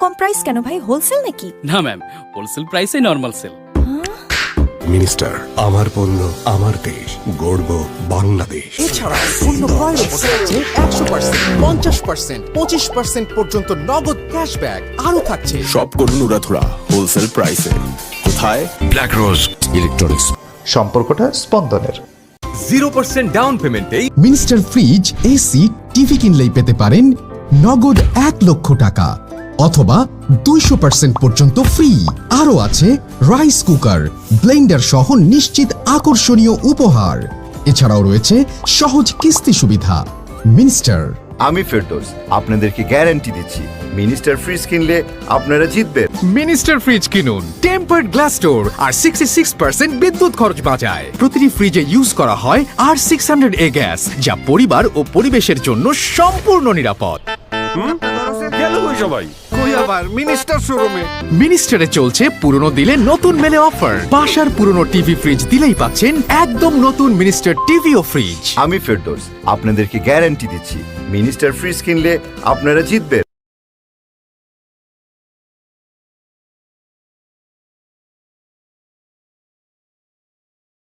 কম price কেন ভাই? Wholesale নাকি? না ম্যাম, হোলসেল প্রাইসে নরমাল সেল। মিনিস্টার, আমার পণ্য আমার দেশ, গর্ব বাংলাদেশ। এছাড়া পণ্য ক্রয়ের উপর থাকছে 100%, 50%, 25% পর্যন্ত নগদ ক্যাশব্যাক। আরও থাকছে সব করুন উড়াধুরা হোলসেল প্রাইসে। কোথায়? Black Rose Electronics. সম্পর্কটা স্পন্দনের। 0% ডাউন পেমেন্টেই মিনিস্টার ফ্রিজ, এসি, টিভি কিনলেই পেতে পারেন নগদ 1 লক্ষ টাকা অথবা 200% পর্যন্ত ফ্রি। আরও আছে রাইস কুকার, ব্লেন্ডার সহ নিশ্চিত আকর্ষণীয় উপহার। এছাড়াও রয়েছে সহজ কিস্তি সুবিধা। মিনিস্টার। আমি ফেরদৌস আপনাদেরকে গ্যারান্টি দিচ্ছি, মিনিস্টার ফ্রিজ কিনলে আপনারা জিতবেন। মিনিস্টার ফ্রিজ কিনুন, টেম্পার্ড গ্লাস ডোর আর 66% বিদ্যুৎ খরচ বাঁচায়। প্রতিটি ফ্রিজে ইউজ করা হয় R600A গ্যাস, যা পরিবার ও পরিবেশের জন্য সম্পূর্ণ নিরাপদ। গেল কই সবাই? কই আবার মিনিস্টার শোরুমে। মিনিস্টারে চলছে পুরনো দিলে নতুন মেলে অফার। বাসার পুরনো টিভি ফ্রিজ দিলেই পাচ্ছেন একদম নতুন মিনিস্টার টিভি ও ফ্রিজ। আমি ফেরদৌস আপনাদেরকে গ্যারান্টি দিচ্ছি, মিনিস্টার ফ্রিজ কিনলে আপনারা জিতবেন।